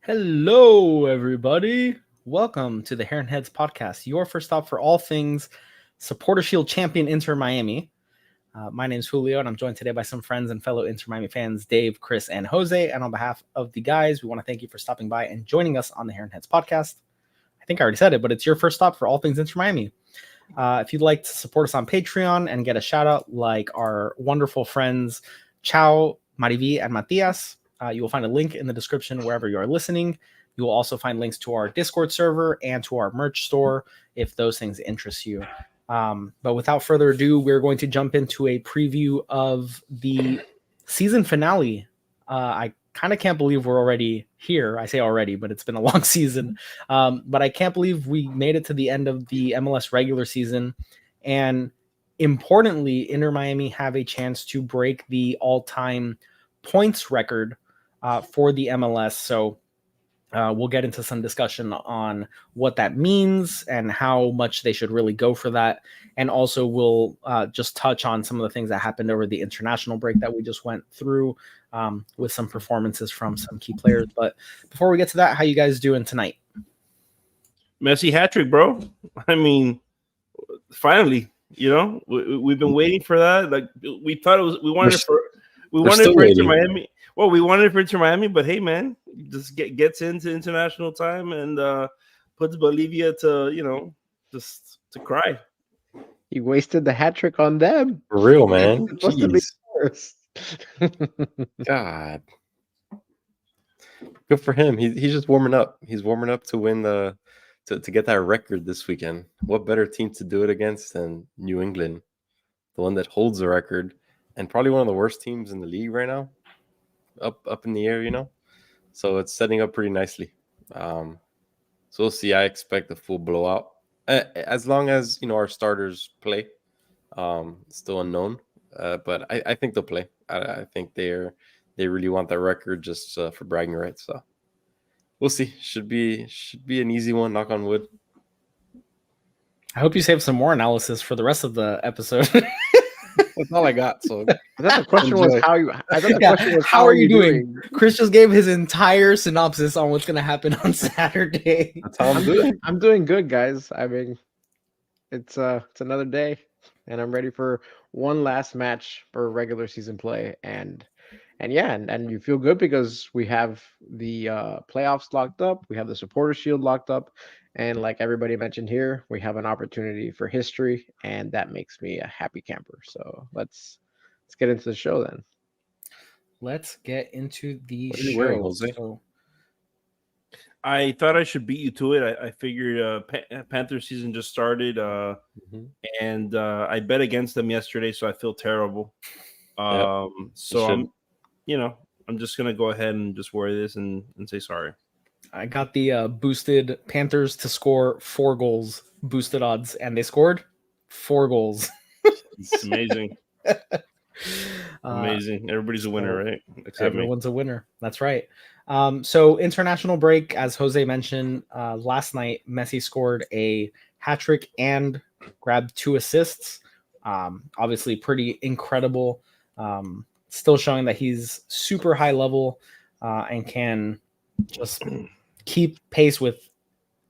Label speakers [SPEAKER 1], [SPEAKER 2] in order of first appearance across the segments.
[SPEAKER 1] Hello, everybody. Welcome to the Heron Heads podcast, your first stop for all things Supporter Shield champion Inter Miami. My name is Julio, and I'm joined today by some friends and fellow Inter Miami fans, Dave, Chris, and Jose. And on behalf of the guys, we want to thank you for stopping by and joining us on the Heron Heads podcast. I think I already said it, but it's your first stop for all things Inter Miami. If you'd like to support us on Patreon and get a shout out like our wonderful friends Chao, Mariví, and Matias, you will find a link in the description wherever you are listening. You will also find links to our Discord server and to our merch store if those things interest you. But without further ado, we're going to jump into a preview of the season finale. I kind of can't believe we're already here. I say already, but it's been a long season. But I can't believe we made it to the end of the MLS regular season. And importantly, Inter Miami have a chance to break the all-time points record for the MLS. So we'll get into some discussion on what that means and how much they should really go for that. And also we'll just touch on some of the things that happened over the international break that we just went through with some performances from some key players. But before we get to that, how you guys doing tonight?
[SPEAKER 2] Messi hat trick, bro. I mean, finally, we've been waiting for that. Like we thought it was, we wanted it for Inter Miami. Well, we wanted it for Inter Miami, but hey, man, just gets into international time and puts Bolivia to, just to cry.
[SPEAKER 3] He wasted the hat trick on them.
[SPEAKER 4] For real, man.
[SPEAKER 3] It's supposed to be first.
[SPEAKER 4] God. Good for him. He's just warming up. He's warming up to win to get that record this weekend. What better team to do it against than New England, the one that holds the record and probably one of the worst teams in the league right now. Up in the air, so it's setting up pretty nicely. So we'll see. I expect a full blowout as long as our starters play. Still unknown, but I think they'll play. I think they really want that record just for bragging rights. So we'll see. Should be an easy one. Knock on wood.
[SPEAKER 1] I hope you save some more analysis for the rest of the episode.
[SPEAKER 4] That's all I got. So
[SPEAKER 3] I thought the question was
[SPEAKER 1] how are you doing? Chris just gave his entire synopsis on what's going to happen on Saturday.
[SPEAKER 4] That's how I'm doing.
[SPEAKER 3] I'm doing good, guys. I mean, it's another day, and I'm ready for one last match for regular season play, and you feel good because we have the playoffs locked up, we have the Supporter Shield locked up. And like everybody mentioned here, we have an opportunity for history, and that makes me a happy camper. So let's get into the show then.
[SPEAKER 1] Let's get into the
[SPEAKER 4] What are you
[SPEAKER 1] show.
[SPEAKER 4] wearing, Jose?
[SPEAKER 1] So,
[SPEAKER 2] I thought I should beat you to it. I figured Panther season just started, and I bet against them yesterday, so I feel terrible. So I'm just gonna go ahead and just wear this and say sorry.
[SPEAKER 1] I got the boosted Panthers to score 4 goals boosted odds, and they scored 4 goals.
[SPEAKER 2] It's amazing. Amazing. Everybody's a winner, right? Except
[SPEAKER 1] everyone's a winner. That's right. So international break, as Jose mentioned, last night, Messi scored a hat trick and grabbed 2 assists. Obviously pretty incredible. Still showing that he's super high level and can just keep pace with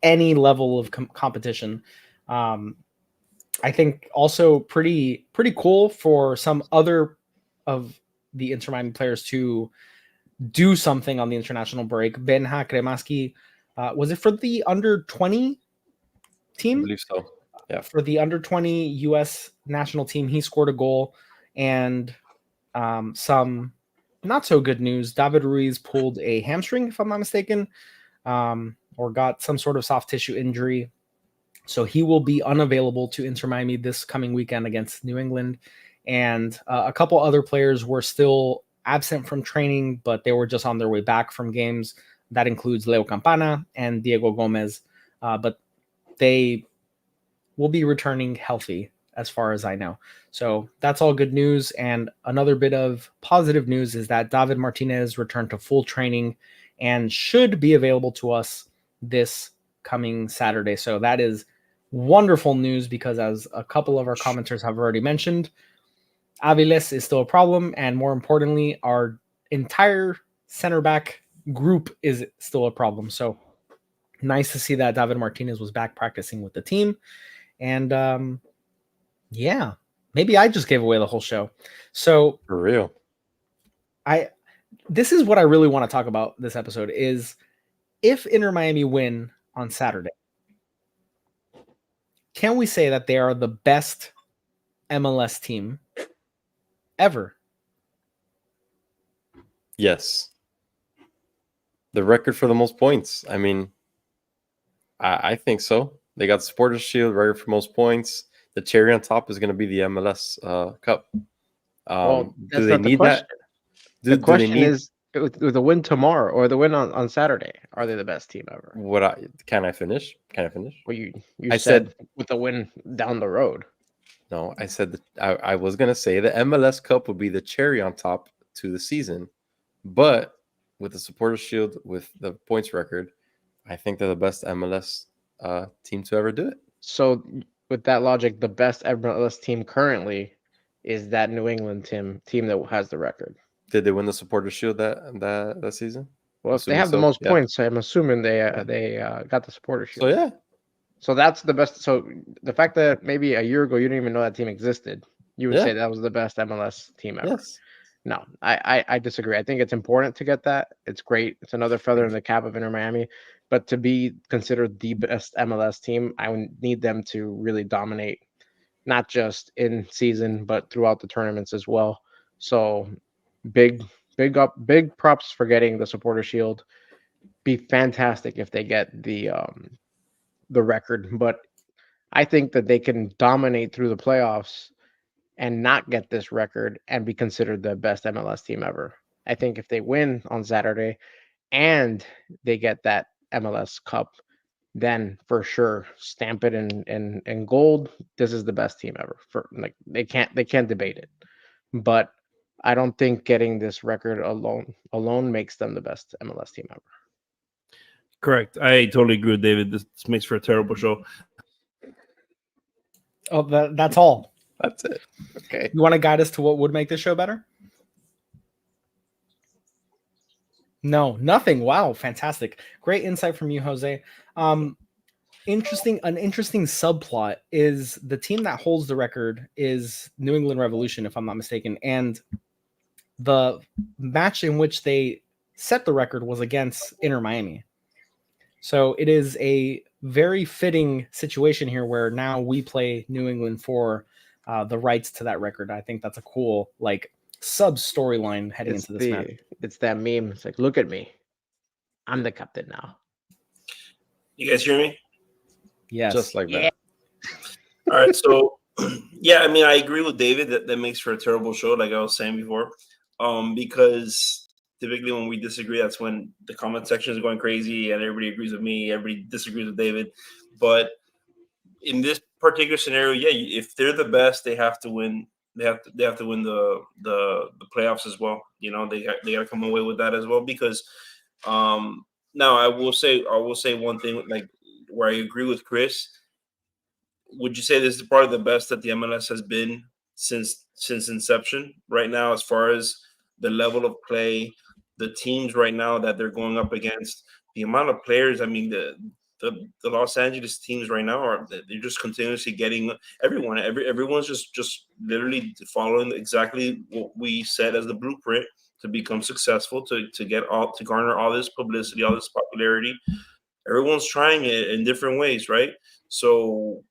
[SPEAKER 1] any level of competition. I think also pretty cool for some other of the Inter Miami players to do something on the international break. Benja Cremaschi, was it for the under 20 team?
[SPEAKER 4] I believe so. Yeah.
[SPEAKER 1] For the under 20 U.S. national team, he scored a goal. And some not so good news. David Ruiz pulled a hamstring, if I'm not mistaken, or got some sort of soft tissue injury. So he will be unavailable to Inter Miami this coming weekend against New England. And a couple other players were still absent from training, but they were just on their way back from games. That includes Leo Campana and Diego Gomez. But they will be returning healthy as far as I know. So that's all good news. And another bit of positive news is that David Martinez returned to full training and should be available to us this coming Saturday. So that is wonderful news because, as a couple of our commenters have already mentioned, Aviles is still a problem, and more importantly, our entire center back group is still a problem. So nice to see that David Martinez was back practicing with the team. And yeah, maybe I just gave away the whole show. So
[SPEAKER 4] For real.
[SPEAKER 1] This is what I really want to talk about this episode is if Inter Miami win on Saturday, can we say that they are the best MLS team ever?
[SPEAKER 4] Yes. The record for the most points. I mean, I think so. They got Supporters Shield, record for most points. The cherry on top is going to be the MLS Cup.
[SPEAKER 3] Well, that's
[SPEAKER 4] do they
[SPEAKER 3] not the
[SPEAKER 4] need
[SPEAKER 3] question.
[SPEAKER 4] that?
[SPEAKER 3] The question is, with the win tomorrow or the win on Saturday, are they the best team ever?
[SPEAKER 4] Can I finish?
[SPEAKER 3] Well, you
[SPEAKER 4] I
[SPEAKER 3] said with the win down the road.
[SPEAKER 4] No, I said that I was going to say the MLS Cup would be the cherry on top to the season. But with the Supporters Shield, with the points record, I think they're the best MLS team to ever do it.
[SPEAKER 3] So with that logic, the best MLS team currently is that New England team that has the record.
[SPEAKER 4] Did they win the Supporters Shield that season?
[SPEAKER 3] Well, if they have the most points, I'm assuming they got the Supporters Shield.
[SPEAKER 4] So yeah.
[SPEAKER 3] So that's the best. So the fact that maybe a year ago you didn't even know that team existed, you would say that was the best MLS team ever.
[SPEAKER 4] Yes.
[SPEAKER 3] No, I disagree. I think it's important to get that. It's great. It's another feather in the cap of Inter Miami. But to be considered the best MLS team, I would need them to really dominate, not just in season, but throughout the tournaments as well. So big props for getting the Supporter Shield. Be fantastic if they get the record. But I think that they can dominate through the playoffs and not get this record and be considered the best MLS team ever. I think if they win on Saturday and they get that MLS Cup, then for sure stamp it in gold. This is the best team ever. For like they can't debate it. But I don't think getting this record alone makes them the best MLS team ever.
[SPEAKER 2] Correct. I totally agree with David. This makes for a terrible show.
[SPEAKER 1] Oh, that's all.
[SPEAKER 4] That's it. Okay.
[SPEAKER 1] You want to guide us to what would make this show better? No, nothing. Wow, fantastic. Great insight from you, Jose. An interesting subplot is the team that holds the record is New England Revolution, if I'm not mistaken. And the match in which they set the record was against Inter Miami. So it is a very fitting situation here where now we play New England for the rights to that record. I think that's a cool sub storyline heading into this match.
[SPEAKER 3] It's that meme. It's like, look at me, I'm the captain now.
[SPEAKER 2] You guys hear me?
[SPEAKER 1] Yes,
[SPEAKER 4] just like that.
[SPEAKER 2] All right, so yeah, I mean, I agree with David that makes for a terrible show, like I was saying before, because typically when we disagree, that's when the comment section is going crazy and everybody agrees with me, everybody disagrees with David. But in this particular scenario, yeah, if they're the best, they have to win. They have to win the playoffs as well. You know, they got to come away with that as well. Because now I will say one thing, like where I agree with Chris. Would you say this is part of the best that the MLS has been since inception right now, as far as the level of play, the teams right now that they're going up against, the amount of players? I mean, the Los Angeles teams right now they're just continuously getting everyone's just literally following exactly what we said as the blueprint to become successful, to garner all this publicity, all this popularity. Everyone's trying it in different ways, right? So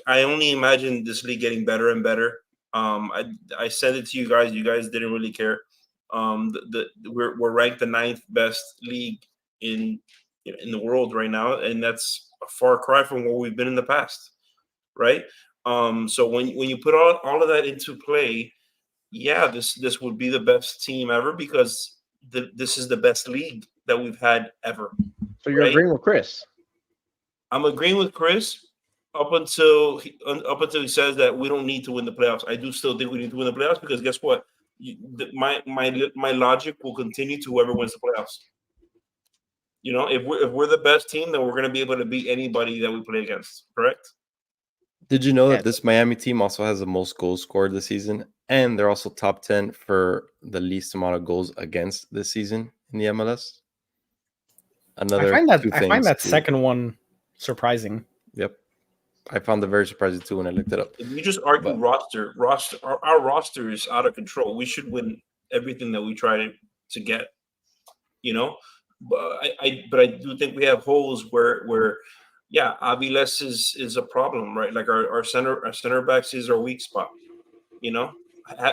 [SPEAKER 2] I only imagine this league getting better and better. I sent it to you guys. You guys didn't really care. We're ranked the 9th best league in the world right now, and that's a far cry from where we've been in the past, right? So when you put all of that into play, yeah, this would be the best team ever, because this is the best league that we've had ever.
[SPEAKER 3] So you're agreeing with Chris?
[SPEAKER 2] I'm agreeing with Chris up until he says that we don't need to win the playoffs. I do still think we need to win the playoffs, because guess what? My logic will continue to whoever wins the playoffs. You know, if we're the best team, then we're going to be able to beat anybody that we play against. Correct?
[SPEAKER 4] Did you know
[SPEAKER 3] Yeah.
[SPEAKER 4] that this Miami team also has the most goals scored this season, and they're also top 10 for the least amount of goals against this season in the MLS? Another two
[SPEAKER 1] I find
[SPEAKER 4] things.
[SPEAKER 1] that second one surprising.
[SPEAKER 4] Yep, I found it very surprising too when I looked it up.
[SPEAKER 2] If you just argue
[SPEAKER 4] But
[SPEAKER 2] roster, our roster is out of control. We should win everything that we try to get. You know, but I do think we have holes where yeah, Aviles is a problem, right? Like our center backs is our weak spot. You know,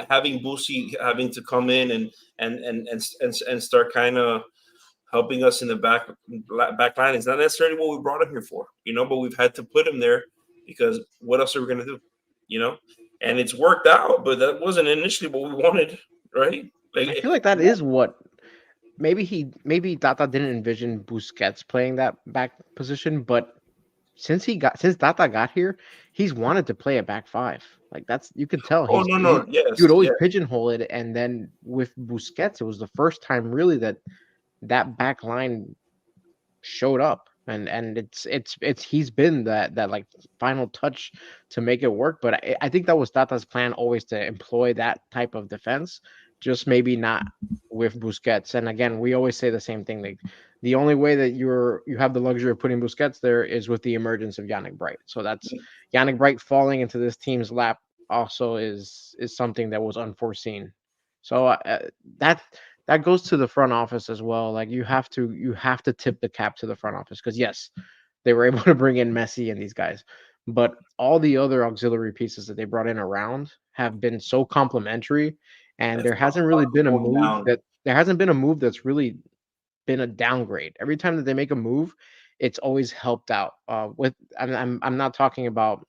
[SPEAKER 2] having Busi having to come in and start kind of helping us in the back line is not necessarily what we brought him here for, you know. But we've had to put him there because what else are we gonna do, you know? And it's worked out, but that wasn't initially what we wanted, right? Like
[SPEAKER 3] I feel like that is what maybe Tata didn't envision Busquets playing that back position, but since Tata got here, he's wanted to play a back five. Like that's you can tell
[SPEAKER 2] oh no,
[SPEAKER 3] he
[SPEAKER 2] yes,
[SPEAKER 3] would always
[SPEAKER 2] yeah.
[SPEAKER 3] pigeonhole it, and then with Busquets, it was the first time really that back line showed up, and it's he's been that like final touch to make it work. But I think that was Tata's plan, always to employ that type of defense, just maybe not with Busquets. And again, we always say the same thing, like the only way that you have the luxury of putting Busquets there is with the emergence of Yannick Bright. So that's Yannick Bright falling into this team's lap also is something that was unforeseen. So that goes to the front office as well. Like you have to tip the cap to the front office, because yes, they were able to bring in Messi and these guys, but all the other auxiliary pieces that they brought in around have been so complimentary, and
[SPEAKER 2] That's
[SPEAKER 3] there hasn't really been a
[SPEAKER 2] going
[SPEAKER 3] move
[SPEAKER 2] down.
[SPEAKER 3] that's really been a downgrade. Every time that they make a move, it's always helped out. I'm not talking about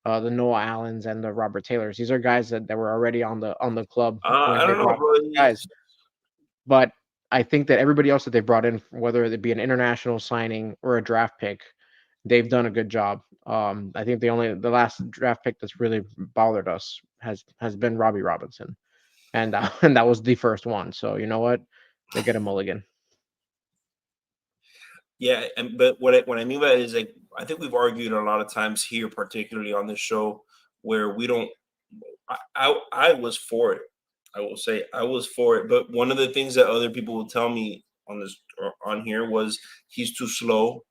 [SPEAKER 3] the Noah Allens and the Robert Taylors. These are guys that were already on the club when
[SPEAKER 2] I
[SPEAKER 3] they
[SPEAKER 2] don't know,
[SPEAKER 3] brought
[SPEAKER 2] bro.
[SPEAKER 3] guys. But I think that everybody else that they brought in, whether it be an international signing or a draft pick, they've done a good job. I think the last draft pick that's really bothered us has been Robbie Robinson, and and that was the first one. So you know what, they get a mulligan.
[SPEAKER 2] Yeah, but what I mean by that is, like, I think we've argued a lot of times here, particularly on this show, where we don't. I was for it. I will say I was for it, but one of the things that other people will tell me on this or on here was he's too slow,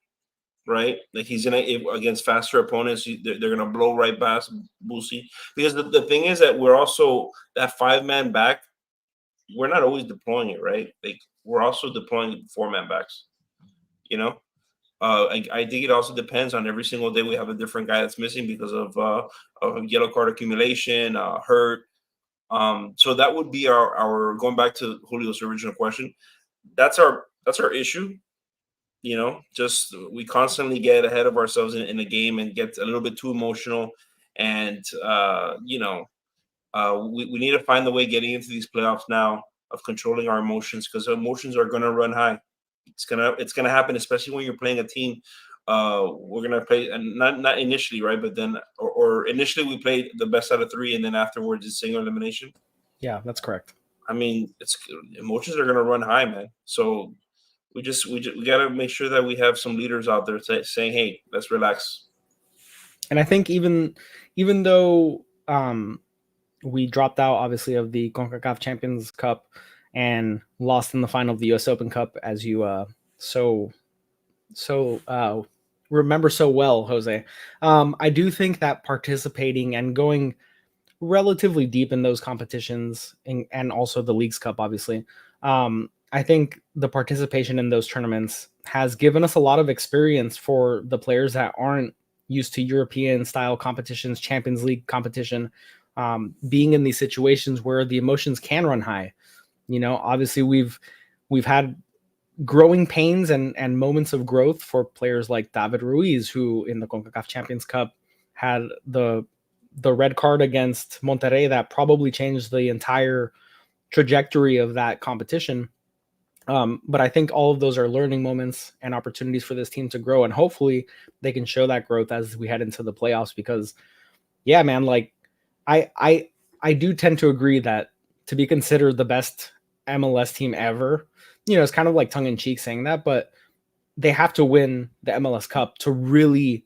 [SPEAKER 2] right? Like he's gonna against faster opponents, they're gonna blow right past Busi. Because the thing is that we're also that 5-man back. We're not always deploying it, right? Like we're also deploying 4-man backs. You know, I think it also depends on every single day. We have a different guy that's missing because of yellow card accumulation, hurt. So that would be our going back to Julio's original question. That's our issue. You know, just we constantly get ahead of ourselves in the game and get a little bit too emotional. And we need to find the way getting into these playoffs now of controlling our emotions, because emotions are going to run high. It's gonna happen, especially when you're playing a team. We're gonna play, and not initially, right? But then, or initially we played the best out of 3, and then afterwards it's single elimination.
[SPEAKER 1] Yeah, that's correct.
[SPEAKER 2] I mean, emotions are gonna run high, man. So we gotta make sure that we have some leaders out there saying, "Hey, let's relax."
[SPEAKER 1] And I think even though we dropped out obviously of the CONCACAF Champions Cup and lost in the final of the US Open Cup, as you so remember so well, Jose. I do think that participating and going relatively deep in those competitions and also the Leagues Cup, obviously, I think the participation in those tournaments has given us a lot of experience for the players that aren't used to European style competitions, Champions League competition, being in these situations where the emotions can run high. You know, obviously we've had growing pains and moments of growth for players like David Ruiz, who in the CONCACAF Champions Cup had the red card against Monterrey that probably changed the entire trajectory of that competition. But I think all of those are learning moments and opportunities for this team to grow, and hopefully they can show that growth as we head into the playoffs. Because, yeah, man, like I do tend to agree that to be considered the best MLS team ever, you know, it's kind of like tongue in cheek saying that, but they have to win the MLS Cup to really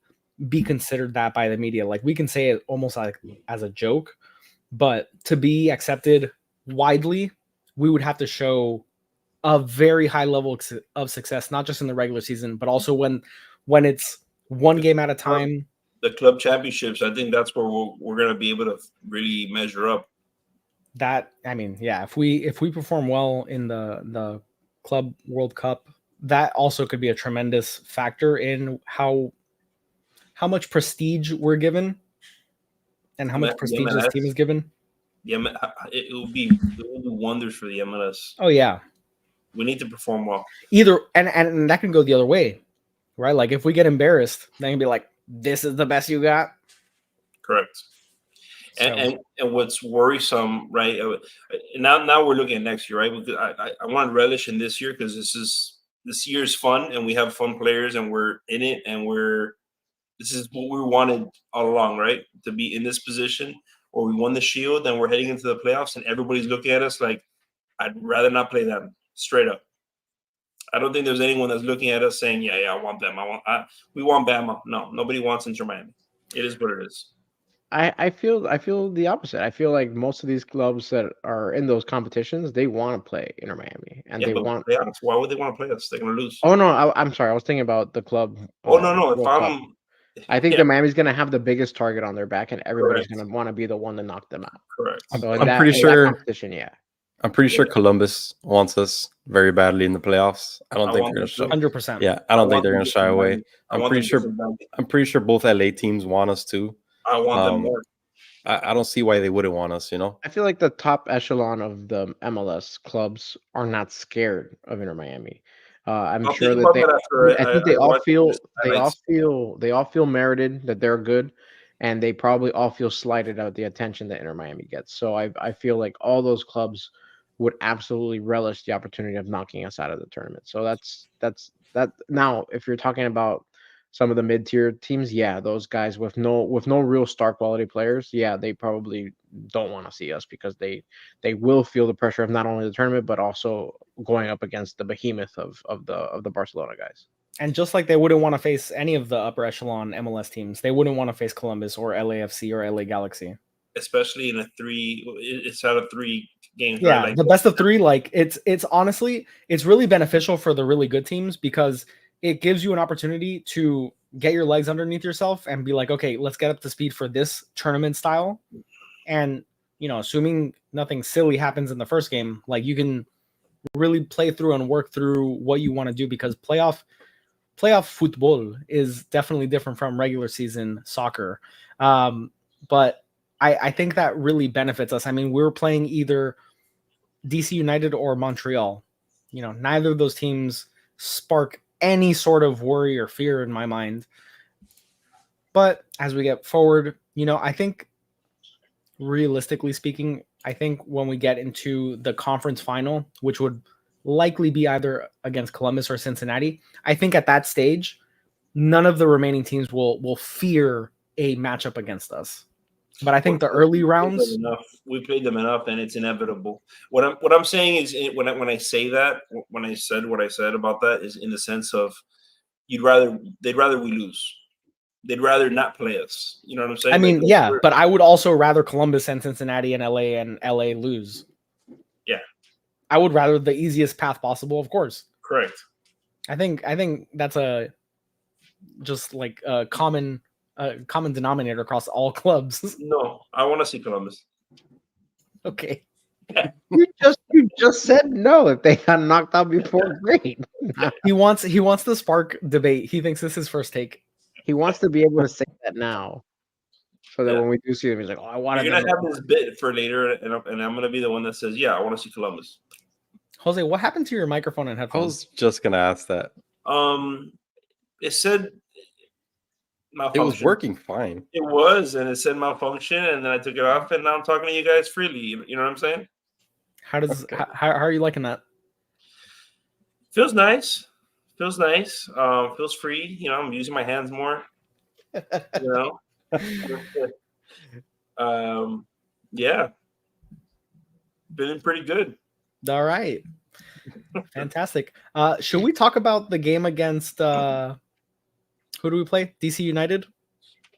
[SPEAKER 1] be considered that by the media. Like, we can say it almost like as a joke, but to be accepted widely, we would have to show a very high level of success, not just in the regular season, but also when it's one game at a time.
[SPEAKER 2] The club championships, I think that's where we're going to be able to really measure up.
[SPEAKER 1] That, I mean, yeah, if we perform well in the Club World Cup, that also could be a tremendous factor in how much prestige we're given and how much prestige this team is given.
[SPEAKER 2] Yeah, it will do wonders for the MLS.
[SPEAKER 1] Oh yeah,
[SPEAKER 2] we need to perform well.
[SPEAKER 1] Either and that can go the other way, right? Like, if we get embarrassed, then be like, this is the best you got.
[SPEAKER 2] Correct. And what's worrisome, right? Now we're looking at next year, right? Because I want to relish in this year, because this year's fun, and we have fun players, and we're in it, and this is what we wanted all along, right? To be in this position, or we won the Shield, and we're heading into the playoffs, and everybody's looking at us like, I'd rather not play them. Straight up. I don't think there's anyone that's looking at us saying, yeah, I want them. We want Bama. No, nobody wants Inter Miami. It is what it is.
[SPEAKER 3] I feel the opposite. I feel like most of these clubs that are in those competitions, they want to play Inter Miami, and they want.
[SPEAKER 2] Why would they want to play us? They're going to lose.
[SPEAKER 3] Oh no, I'm sorry. I was thinking about the club.
[SPEAKER 2] No.
[SPEAKER 3] I think the Miami's going to have the biggest target on their back, and everybody's going to want to be the one to knock them out.
[SPEAKER 2] Correct.
[SPEAKER 3] So
[SPEAKER 4] I'm pretty sure.
[SPEAKER 3] Yeah.
[SPEAKER 4] I'm pretty sure Columbus wants us very badly in the playoffs. I don't think they're going to show.
[SPEAKER 1] 100%.
[SPEAKER 4] Yeah, I don't think they're going to shy away. I'm pretty sure both LA teams want us too.
[SPEAKER 2] I want them more.
[SPEAKER 4] I don't see why they wouldn't want us,
[SPEAKER 3] I feel like the top echelon of the MLS clubs are not scared of Inter Miami. I'm sure that I think they all feel merited, that they're good, and they probably all feel slighted at the attention that Inter Miami gets. So I feel like all those clubs would absolutely relish the opportunity of knocking us out of the tournament. So that's that. Now, if you're talking about some of the mid-tier teams, yeah, those guys with no real star quality players, yeah, they probably don't want to see us, because they will feel the pressure of not only the tournament but also going up against the behemoth of the Barcelona guys. And
[SPEAKER 1] just like they wouldn't want to face any of the upper echelon MLS teams, they wouldn't want to face Columbus or LAFC or LA Galaxy,
[SPEAKER 2] especially in it's out of 3 games.
[SPEAKER 1] Yeah,
[SPEAKER 2] right? Like,
[SPEAKER 1] the best of 3. Like, it's honestly, it's really beneficial for the really good teams, because it gives you an opportunity to get your legs underneath yourself and be like, okay, let's get up to speed for this tournament style. And, assuming nothing silly happens in the first game, like, you can really play through and work through what you want to do, because playoff football is definitely different from regular season soccer. But I think that really benefits us. I mean, we're playing either DC United or Montreal. Neither of those teams spark any sort of worry or fear in my mind. But as we get forward, I think, realistically speaking, I think when we get into the conference final, which would likely be either against Columbus or Cincinnati, I think at that stage, none of the remaining teams will fear a matchup against us. But I think the early rounds,
[SPEAKER 2] we played them enough, and it's inevitable. What I'm saying is, when I say that, when I said what I said about that, is in the sense of they'd rather we lose. They'd rather not play us. You know what I'm saying?
[SPEAKER 1] I mean, yeah, but I would also rather Columbus and Cincinnati and LA lose.
[SPEAKER 2] Yeah,
[SPEAKER 1] I would rather the easiest path possible, of course.
[SPEAKER 2] Correct.
[SPEAKER 1] I think that's just like a common denominator across all clubs.
[SPEAKER 2] No, I want to see Columbus.
[SPEAKER 1] Okay.
[SPEAKER 3] You just said no. If they got knocked out before, great.
[SPEAKER 1] He wants to spark debate. He thinks this is his first take.
[SPEAKER 3] He wants to be able to say that now, so that when we do see him, he's like, "Oh, I want to."
[SPEAKER 2] You're gonna have this bit for later, and I'm gonna be the one that says, "Yeah, I want to see Columbus."
[SPEAKER 1] Jose, what happened to your microphone and headphones?
[SPEAKER 4] I was just gonna ask that.
[SPEAKER 2] It said malfunction.
[SPEAKER 4] It was working fine.
[SPEAKER 2] It was, and it said malfunction, and then I took it off, and now I'm talking to you guys freely. You know what I'm saying?
[SPEAKER 1] How are you liking that?
[SPEAKER 2] Feels nice. Feels nice. Feels free. I'm using my hands more. Yeah. Feeling pretty good.
[SPEAKER 1] All right. Fantastic. Should we talk about the game against who do we play? DC United?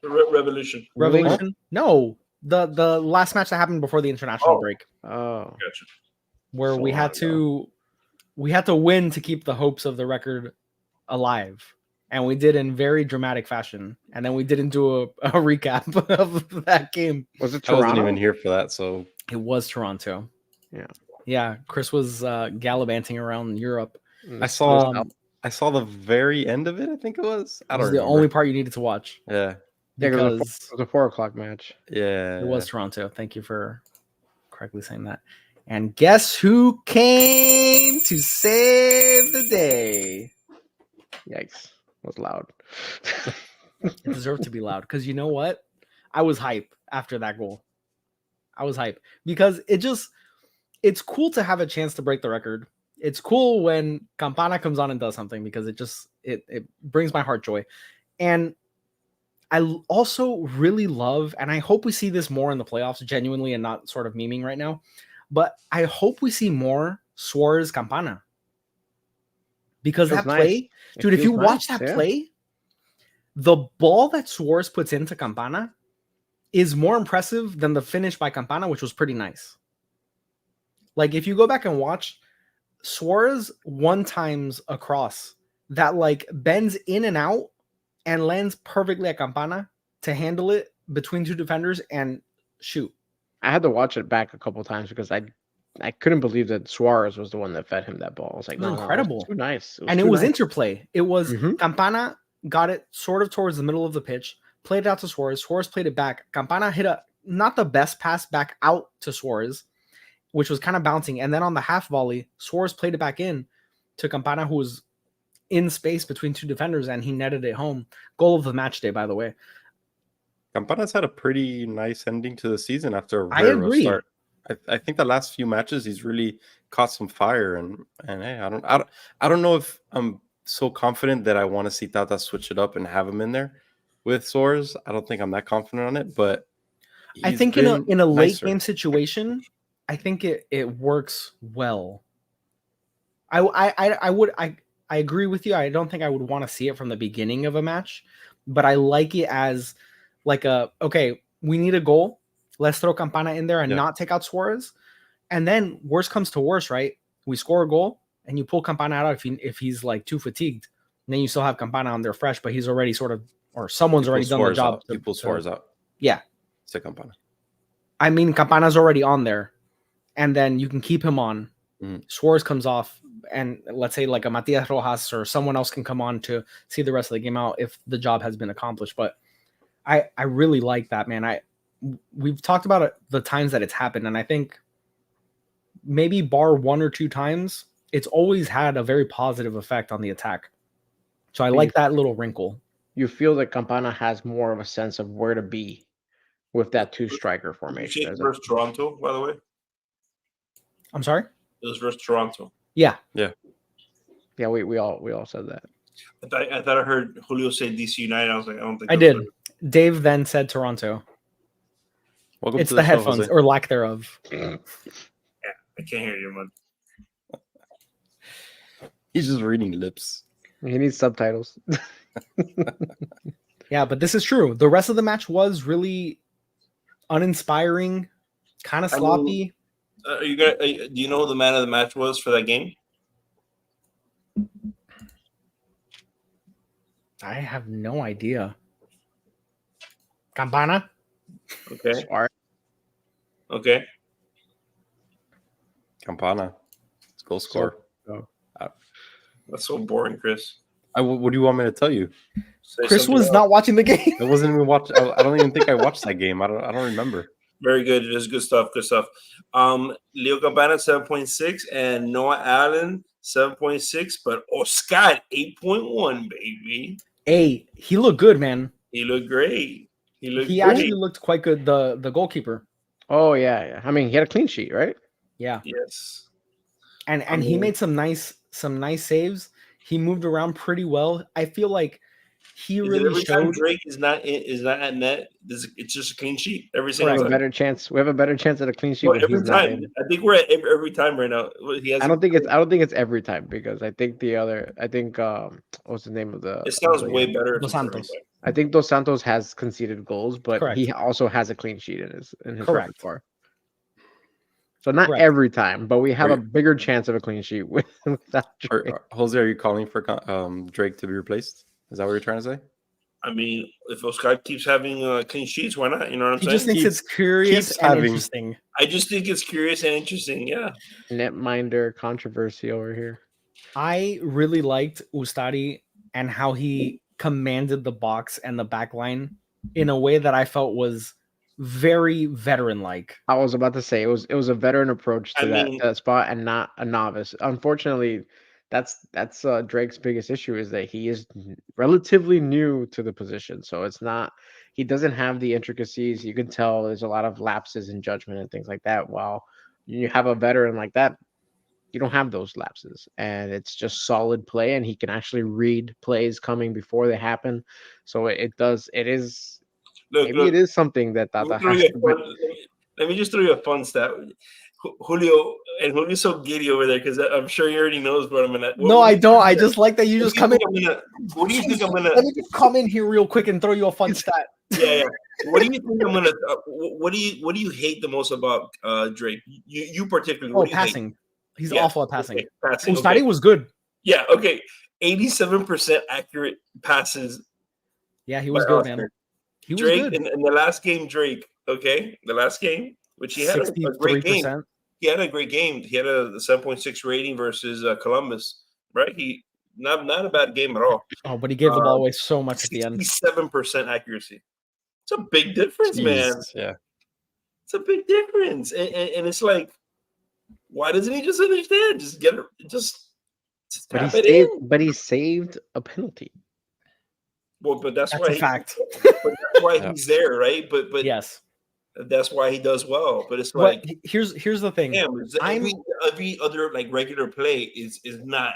[SPEAKER 2] Revolution.
[SPEAKER 1] Revolution? No. The last match that happened before the international break.
[SPEAKER 3] Oh,
[SPEAKER 2] Gotcha.
[SPEAKER 1] Where
[SPEAKER 3] So
[SPEAKER 1] we had to win to keep the hopes of the record alive. And we did in very dramatic fashion. And then we didn't do a recap of that game.
[SPEAKER 3] was it
[SPEAKER 4] I wasn't
[SPEAKER 3] Toronto?
[SPEAKER 4] even here for that, so
[SPEAKER 1] It was Toronto.
[SPEAKER 3] Yeah.
[SPEAKER 1] Yeah, Chris was gallivanting around Europe.
[SPEAKER 4] I saw the very end of it. I think it was. I
[SPEAKER 1] It
[SPEAKER 4] don't
[SPEAKER 1] was the
[SPEAKER 4] remember.
[SPEAKER 1] only part you needed to watch.
[SPEAKER 4] Yeah.
[SPEAKER 3] Yeah,
[SPEAKER 1] Because
[SPEAKER 3] it was a 4:00 match.
[SPEAKER 4] Yeah.
[SPEAKER 1] it was Toronto. Thank you for correctly saying that. And guess who came to save the day?
[SPEAKER 3] Yikes. Was loud.
[SPEAKER 1] It deserved to be loud because you know what? I was hype after that goal. I was hype because it's cool to have a chance to break the record. It's cool when Campana comes on and does something because it brings my heart joy. And I also really love, and I hope we see this more in the playoffs genuinely and not sort of memeing right now, but I hope we see more Suarez Campana. Because that
[SPEAKER 3] Feels
[SPEAKER 1] play,
[SPEAKER 3] nice.
[SPEAKER 1] dude, if you watch
[SPEAKER 3] nice,
[SPEAKER 1] that
[SPEAKER 3] yeah.
[SPEAKER 1] play, the ball that Suarez puts into Campana is more impressive than the finish by Campana, which was pretty nice. Like, if you go back and watch, Suarez one times across that like bends in and out and lands perfectly at Campana to handle it between two defenders and shoot.
[SPEAKER 3] I had to watch it back a couple times because I couldn't believe that Suarez was the one that fed him that ball. I was like,
[SPEAKER 1] It was
[SPEAKER 3] no,
[SPEAKER 1] incredible.
[SPEAKER 3] it was too nice.
[SPEAKER 1] And it
[SPEAKER 3] too
[SPEAKER 1] was
[SPEAKER 3] nice.
[SPEAKER 1] interplay. It was
[SPEAKER 3] Mhm.
[SPEAKER 1] Campana got it sort of towards the middle of the pitch, played it out to Suarez. Suarez played it back. Campana hit not the best pass back out to Suarez, which was kind of bouncing. And then on the half volley, Suarez played it back in to Campana, who was in space between two defenders, and he netted it home. Goal of the match day, by the way.
[SPEAKER 4] Campana's had a pretty nice ending to the season after a
[SPEAKER 1] I
[SPEAKER 4] very rough
[SPEAKER 1] agree.
[SPEAKER 4] start. I think the last few matches he's really caught some fire, and hey, I don't know if I'm so confident that I want to see Tata switch it up and have him in there with Suarez. I don't think I'm that confident on it, but
[SPEAKER 1] I think in a late
[SPEAKER 4] nicer.
[SPEAKER 1] game situation, I think it works well. I agree with you. I don't think I would want to see it from the beginning of a match, but I like it as like we need a goal. Let's throw Campana in there and not take out Suarez. And then worst comes to worst, right? We score a goal and you pull Campana out if he's like too fatigued. And then you still have Campana on there fresh, but he's already someone's already done the job.
[SPEAKER 4] You pull Suarez out.
[SPEAKER 1] Yeah.
[SPEAKER 4] Say Campana.
[SPEAKER 1] I mean, Campana's already on there. And then you can keep him on. Suarez comes off, and let's say like a Matias Rojas or someone else can come on to see the rest of the game out if the job has been accomplished. But I really like that, man. We've talked about it, the times that it's happened, and I think maybe bar one or two times, it's always had a very positive effect on the attack. So I like that little wrinkle.
[SPEAKER 3] You feel that Campana has more of a sense of where to be with that two striker formation.
[SPEAKER 2] Versus Toronto, by the way.
[SPEAKER 1] I'm sorry?
[SPEAKER 2] It was versus Toronto.
[SPEAKER 1] Yeah.
[SPEAKER 3] Yeah, we all said that.
[SPEAKER 2] I thought I heard Julio say DC United. I was like, I don't think
[SPEAKER 1] I did. Dave then said Toronto.
[SPEAKER 4] Welcome
[SPEAKER 1] it's
[SPEAKER 4] to
[SPEAKER 1] the
[SPEAKER 4] show,
[SPEAKER 1] headphones
[SPEAKER 4] Jose.
[SPEAKER 1] or lack thereof.
[SPEAKER 2] Yeah, I can't hear you, man.
[SPEAKER 4] He's just reading lips.
[SPEAKER 3] He needs subtitles.
[SPEAKER 1] Yeah, but this is true. The rest of the match was really uninspiring, kind of sloppy.
[SPEAKER 2] Do you know who the man of the match was for that game?
[SPEAKER 1] I have no idea. Campana?
[SPEAKER 2] Okay.
[SPEAKER 3] Smart.
[SPEAKER 2] Okay.
[SPEAKER 4] Campana. Let's go score.
[SPEAKER 2] That's so boring, Chris.
[SPEAKER 4] What do you want me to tell you?
[SPEAKER 1] Chris was not watching the game.
[SPEAKER 4] I wasn't even watching. I don't even think I watched that game. I don't remember.
[SPEAKER 2] Very good. It is good stuff. Good stuff. Leo Campana 7.6 and Noah Allen 7.6, but Oscar 8.1, baby.
[SPEAKER 1] Hey, he looked good, man.
[SPEAKER 2] He looked great.
[SPEAKER 1] He actually looked quite good. The goalkeeper.
[SPEAKER 3] Oh yeah. I mean, he had a clean sheet, right?
[SPEAKER 1] Yeah.
[SPEAKER 2] Yes.
[SPEAKER 1] And he made some nice saves. He moved around pretty well. I feel like he
[SPEAKER 2] Is it
[SPEAKER 1] really
[SPEAKER 2] every time
[SPEAKER 1] showed.
[SPEAKER 2] Drake is not at net? It's just a clean sheet every
[SPEAKER 3] We
[SPEAKER 2] single
[SPEAKER 3] have a
[SPEAKER 2] time.
[SPEAKER 3] better chance. We have a better chance at a clean sheet
[SPEAKER 2] Well,
[SPEAKER 3] when
[SPEAKER 2] every
[SPEAKER 3] he's not
[SPEAKER 2] time.
[SPEAKER 3] in.
[SPEAKER 2] I think we're at every time right now. He has.
[SPEAKER 3] I don't think it's every time because I think what's the name of the
[SPEAKER 2] It sounds
[SPEAKER 3] of the,
[SPEAKER 2] way better if
[SPEAKER 1] Dos
[SPEAKER 2] it's every
[SPEAKER 1] Santos.
[SPEAKER 2] time.
[SPEAKER 3] I think Dos Santos has conceded goals, but
[SPEAKER 1] Correct.
[SPEAKER 3] he also has a clean sheet in his
[SPEAKER 1] Correct.
[SPEAKER 3] repertoire. So not
[SPEAKER 1] Correct.
[SPEAKER 3] every time, but we have a
[SPEAKER 4] Are-
[SPEAKER 3] bigger chance of a clean sheet without Drake.
[SPEAKER 4] Jose, are you calling for Drake to be replaced? Is that what you're trying to say?
[SPEAKER 2] I mean, if Oscar keeps having clean sheets, why not? You know what I'm
[SPEAKER 1] He
[SPEAKER 2] saying?
[SPEAKER 1] just thinks it's curious
[SPEAKER 4] keeps
[SPEAKER 1] and
[SPEAKER 4] having-
[SPEAKER 1] interesting.
[SPEAKER 2] I just think it's curious and interesting. Yeah.
[SPEAKER 3] Netminder controversy over here.
[SPEAKER 1] I really liked Ustari and how he commanded the box and the back line in a way that I felt was very veteran-like.
[SPEAKER 3] I was about to say it was a veteran approach to
[SPEAKER 2] I
[SPEAKER 3] that
[SPEAKER 2] mean-
[SPEAKER 3] to that spot and not a novice. Unfortunately, that's Drake's biggest issue is that he is relatively new to the position. So it's not he doesn't have the intricacies. You can tell there's a lot of lapses in judgment and things like that. While you have a veteran like that, you don't have those lapses, and it's just solid play, and he can actually read plays coming before they happen. So it is
[SPEAKER 2] Look,
[SPEAKER 3] maybe it is something that
[SPEAKER 2] Let me
[SPEAKER 3] Tata
[SPEAKER 2] throw
[SPEAKER 3] has
[SPEAKER 2] you a
[SPEAKER 3] to
[SPEAKER 2] fun- let me just throw you a fun stat. Julio's so giddy over there because I'm sure he already knows what I'm gonna.
[SPEAKER 1] No, I don't. I just like that you just come in.
[SPEAKER 2] What do you think I'm gonna?
[SPEAKER 1] Let me just come in here real quick and throw you a fun stat.
[SPEAKER 2] Yeah. What do you think I'm gonna? What do you hate the most about Drake? You particularly.
[SPEAKER 1] Oh,
[SPEAKER 2] What do you hate?
[SPEAKER 1] passing. He's
[SPEAKER 2] Yeah,
[SPEAKER 1] awful at passing.
[SPEAKER 2] Okay, passing.
[SPEAKER 1] Ustari
[SPEAKER 2] Okay.
[SPEAKER 1] was good.
[SPEAKER 2] Yeah. Okay. 87% accurate passes.
[SPEAKER 1] Yeah, he was
[SPEAKER 2] by
[SPEAKER 1] good,
[SPEAKER 2] Oscar.
[SPEAKER 1] man. He was
[SPEAKER 2] Drake
[SPEAKER 1] good.
[SPEAKER 2] in the last game. Drake. Okay, the last game, which he had a great game.
[SPEAKER 1] 63%.
[SPEAKER 2] He had a great game. He had a 7.6 rating versus Columbus. Right. He not a bad game at all.
[SPEAKER 1] Oh, but he gave the ball away so much at the end.
[SPEAKER 2] 67% accuracy. It's a big difference, man.
[SPEAKER 4] Jeez, yeah.
[SPEAKER 2] It's a big difference, and it's like, why doesn't he just understand? Just get it. Just tap it in.
[SPEAKER 3] But he saved a penalty.
[SPEAKER 2] Well, but that's
[SPEAKER 1] That's
[SPEAKER 2] why
[SPEAKER 1] a fact.
[SPEAKER 2] But that's why
[SPEAKER 4] Yeah.
[SPEAKER 2] he's there, right? But
[SPEAKER 1] Yes.
[SPEAKER 2] that's why he does well. But it's
[SPEAKER 1] But
[SPEAKER 2] like,
[SPEAKER 1] here's the thing.
[SPEAKER 2] damn, every other like regular play is not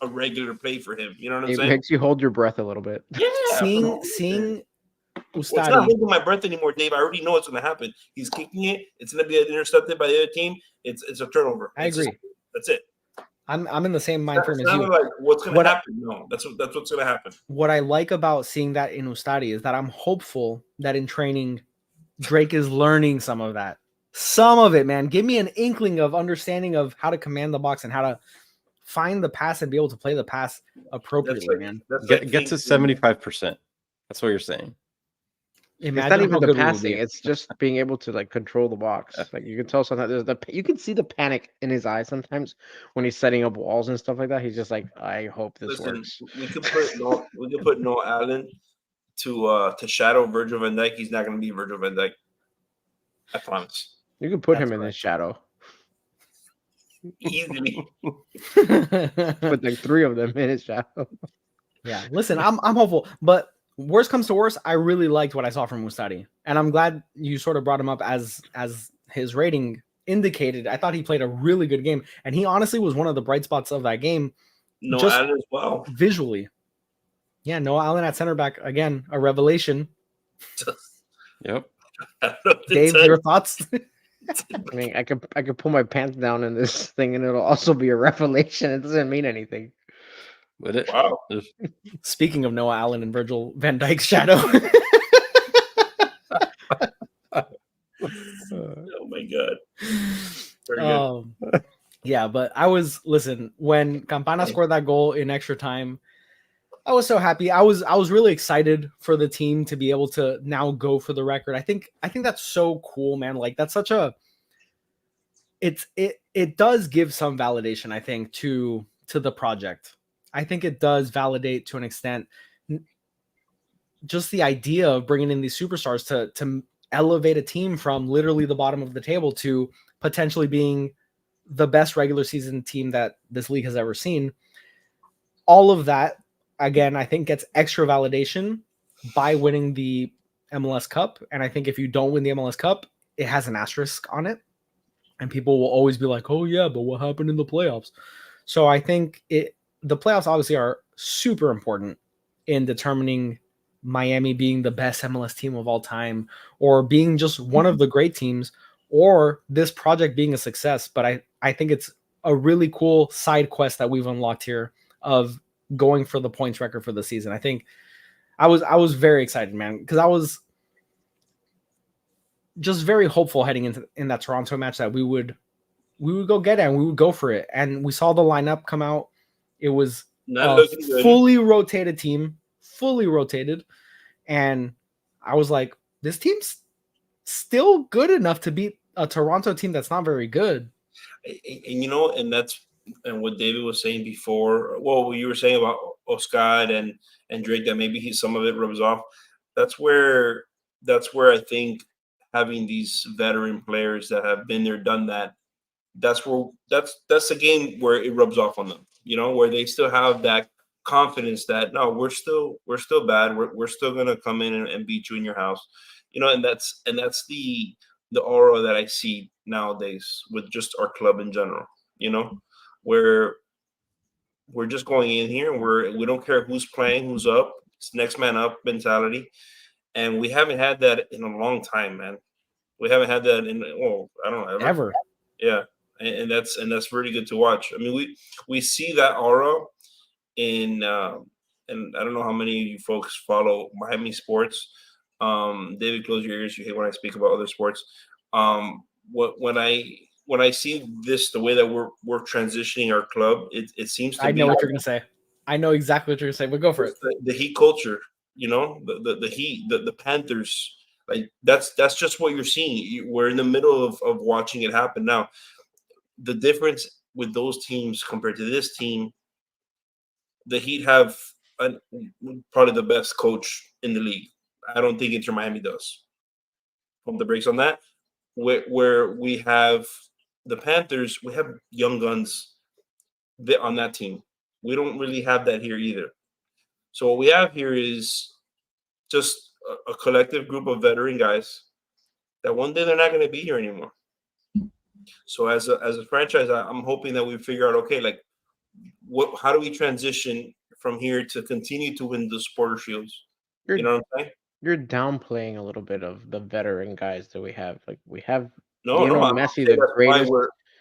[SPEAKER 2] a regular play for him. You know what I'm
[SPEAKER 3] It
[SPEAKER 2] saying?
[SPEAKER 3] makes you hold your breath a little bit.
[SPEAKER 2] Yeah.
[SPEAKER 1] Seeing
[SPEAKER 2] Well, it's not
[SPEAKER 1] Ustari.
[SPEAKER 2] holding my breath anymore, Dave. I already know what's going to happen. He's kicking it. It's going to be intercepted by the other team. It's a turnover.
[SPEAKER 1] I agree.
[SPEAKER 2] That's it.
[SPEAKER 1] I'm in the same mind frame
[SPEAKER 2] It's
[SPEAKER 1] as
[SPEAKER 2] not
[SPEAKER 1] you.
[SPEAKER 2] like what's going
[SPEAKER 1] What
[SPEAKER 2] to
[SPEAKER 1] I-
[SPEAKER 2] happen. No, that's what's going to happen.
[SPEAKER 1] What I like about seeing that in Ustari is that I'm hopeful that in training, Drake is learning some of that. Some of it, man. Give me an inkling of understanding of how to command the box and how to find the pass and be able to play the pass appropriately, man.
[SPEAKER 2] That's
[SPEAKER 4] Get to 75%. That's what you're saying.
[SPEAKER 3] It's
[SPEAKER 1] Imagine
[SPEAKER 3] not
[SPEAKER 1] how
[SPEAKER 3] even the
[SPEAKER 1] good we would
[SPEAKER 3] passing;
[SPEAKER 1] be.
[SPEAKER 3] it's just being able to like control the box. Like you can tell sometimes you can see the panic in his eyes sometimes when he's setting up walls and stuff like that. He's just like, I hope this
[SPEAKER 2] Listen,
[SPEAKER 3] works.
[SPEAKER 2] we could put Noah Allen to shadow Virgil van Dijk. He's not going to be Virgil van Dijk. I promise.
[SPEAKER 3] You can put
[SPEAKER 1] That's
[SPEAKER 3] him in his
[SPEAKER 1] correct.
[SPEAKER 3] shadow.
[SPEAKER 2] Easily.
[SPEAKER 3] Put like three of them in his shadow.
[SPEAKER 1] Yeah, listen, I'm hopeful, but worst comes to worst, I really liked what I saw from Ustari, and I'm glad you sort of brought him up as his rating indicated. I thought he played a really good game, and he honestly was one of the bright spots of that game.
[SPEAKER 2] Noah
[SPEAKER 1] Just
[SPEAKER 2] Allen as well.
[SPEAKER 1] visually. Yeah, Noah Allen at center back again, a revelation.
[SPEAKER 4] Yep.
[SPEAKER 1] Dave, your thoughts?
[SPEAKER 3] I mean, I could pull my pants down in this thing, and it'll also be a revelation. It doesn't mean anything.
[SPEAKER 4] With it.
[SPEAKER 2] Wow.
[SPEAKER 1] Speaking of Noah Allen and Virgil van Dijk's shadow.
[SPEAKER 2] Oh my god. Very good.
[SPEAKER 1] Yeah, but listen, when Campana scored that goal in extra time, I was so happy. I was really excited for the team to be able to now go for the record. I think that's so cool, man. Like that's such a it does give some validation, I think, to the project. I think it does validate to an extent just the idea of bringing in these superstars to elevate a team from literally the bottom of the table to potentially being the best regular season team that this league has ever seen. All of that, again, I think gets extra validation by winning the MLS Cup. And I think if you don't win the MLS Cup, it has an asterisk on it. And people will always be like, oh yeah, but what happened in the playoffs? So I think the playoffs obviously are super important. in determining Miami being the best MLS team of all time, or being just one of the great teams, or this project being a success. But I think it's a really cool side quest that we've unlocked here of going for the points record for the season. I think I was very excited, man, because I was just very hopeful heading into in that Toronto match that we would go get it and we would go for it. And we saw the lineup come out. It was a fully rotated team, fully rotated. And I was like, this team's still good enough to beat a Toronto team that's not very good.
[SPEAKER 2] And and what David was saying before, what you were saying about Oscar and Drake, that maybe some of it rubs off. That's where I think having these veteran players that have been there, done that, that's the game where it rubs off on them, where they still have that confidence that no, we're still bad. We're still gonna come in and beat you in your house, and that's the aura that I see nowadays with just our club in general, where we're just going in here and we don't care who's playing, who's up. It's next man up mentality. And we haven't had that in a long time, man. We haven't had that I don't know,
[SPEAKER 1] ever.
[SPEAKER 2] Yeah. And that's really good to watch. I mean, we see that aura in and I don't know how many of you folks follow Miami sports. David, close your ears. You hate when I speak about other sports. When I see this, the way that we're transitioning our club, it seems to
[SPEAKER 1] I know what you're gonna say. I know exactly what you're gonna say, but go for it.
[SPEAKER 2] The Heat culture, the Heat, the Panthers, like that's just what you're seeing. We're in the middle of watching it happen now. The difference with those teams compared to this team, the Heat have probably the best coach in the league. I don't think Inter Miami does. Pump the brakes on that. Where we have the Panthers, we have young guns on that team. We don't really have that here either. So what we have here is just a collective group of veteran guys that one day they're not going to be here anymore. So as a franchise, I'm hoping that we figure out, okay, like how do we transition from here to continue to win the Supporter Shields? You know what I'm saying?
[SPEAKER 3] You're downplaying a little bit of the veteran guys that we have. Like we have
[SPEAKER 2] Messi,
[SPEAKER 3] the greatest.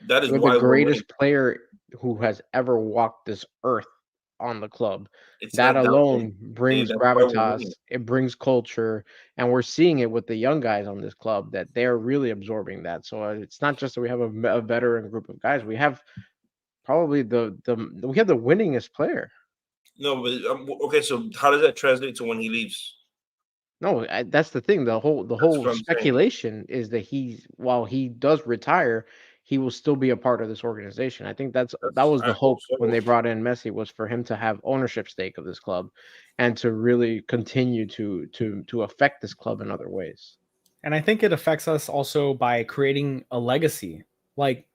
[SPEAKER 3] The greatest player who has ever walked this earth on the club. That alone brings gravitas. It brings culture, and we're seeing it with the young guys on this club that they're really absorbing that. So it's not just that we have a veteran group of guys. We have probably the winningest player.
[SPEAKER 2] No, but okay. So how does that translate to when he leaves?
[SPEAKER 3] No, that's the thing. The whole speculation is that while he does retire, he will still be a part of this organization. I think that was the hope when they brought in Messi, was for him to have ownership stake of this club and to really continue to affect this club in other ways.
[SPEAKER 1] And I think it affects us also by creating a legacy. Like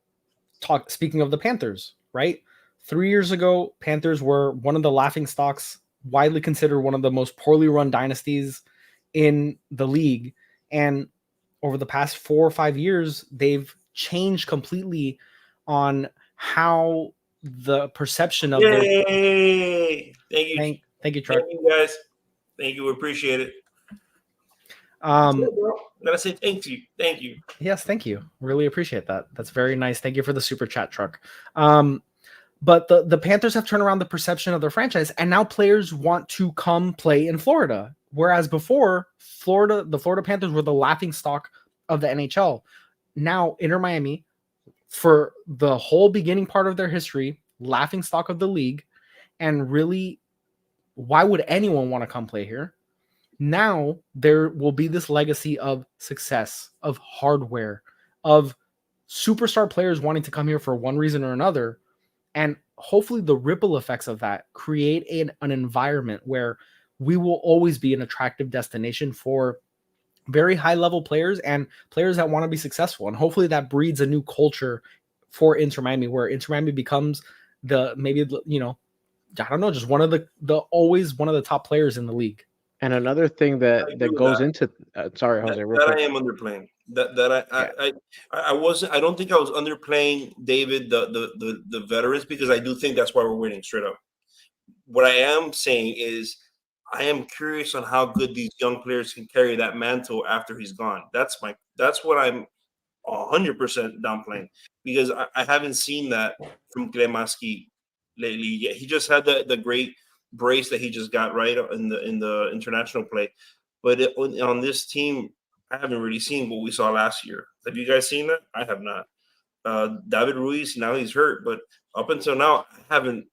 [SPEAKER 1] speaking of the Panthers, right? 3 years ago, Panthers were one of the laughing stocks, widely considered one of the most poorly run dynasties in the league. And over the past 4 or 5 years, they've changed completely on how the perception of
[SPEAKER 2] Thank you.
[SPEAKER 1] Thank you, Troy.
[SPEAKER 2] Thank you, guys. Thank you. We appreciate it. Gotta say thank you.
[SPEAKER 1] Yes, thank you. Really appreciate that. That's very nice. Thank you for the super chat, Truck. But the Panthers have turned around the perception of their franchise, and now players want to come play in Florida. Whereas before, the Florida Panthers were the laughing stock of the NHL. Now, Inter Miami, for the whole beginning part of their history, laughing stock of the league, and really, why would anyone want to come play here? Now, there will be this legacy of success, of hardware, of superstar players wanting to come here for one reason or another. And hopefully the ripple effects of that create an environment where we will always be an attractive destination for very high level players and players that want to be successful. And hopefully that breeds a new culture for Inter Miami, where Inter Miami becomes just one of the top players in the league.
[SPEAKER 3] And another thing that goes into sorry, Jose,
[SPEAKER 2] I am underplaying. I wasn't. I don't think I was underplaying David, the veterans, because I do think that's why we're winning straight up. What I am saying is, I am curious on how good these young players can carry that mantle after he's gone. That's what I'm 100% downplaying, because I haven't seen that from Kremaski lately. Yeah, he just had the great brace that he just got right in the international play, but on this team, I haven't really seen what we saw last year. Have you guys seen that? I have not. David Ruiz, now he's hurt, but up until now, I haven't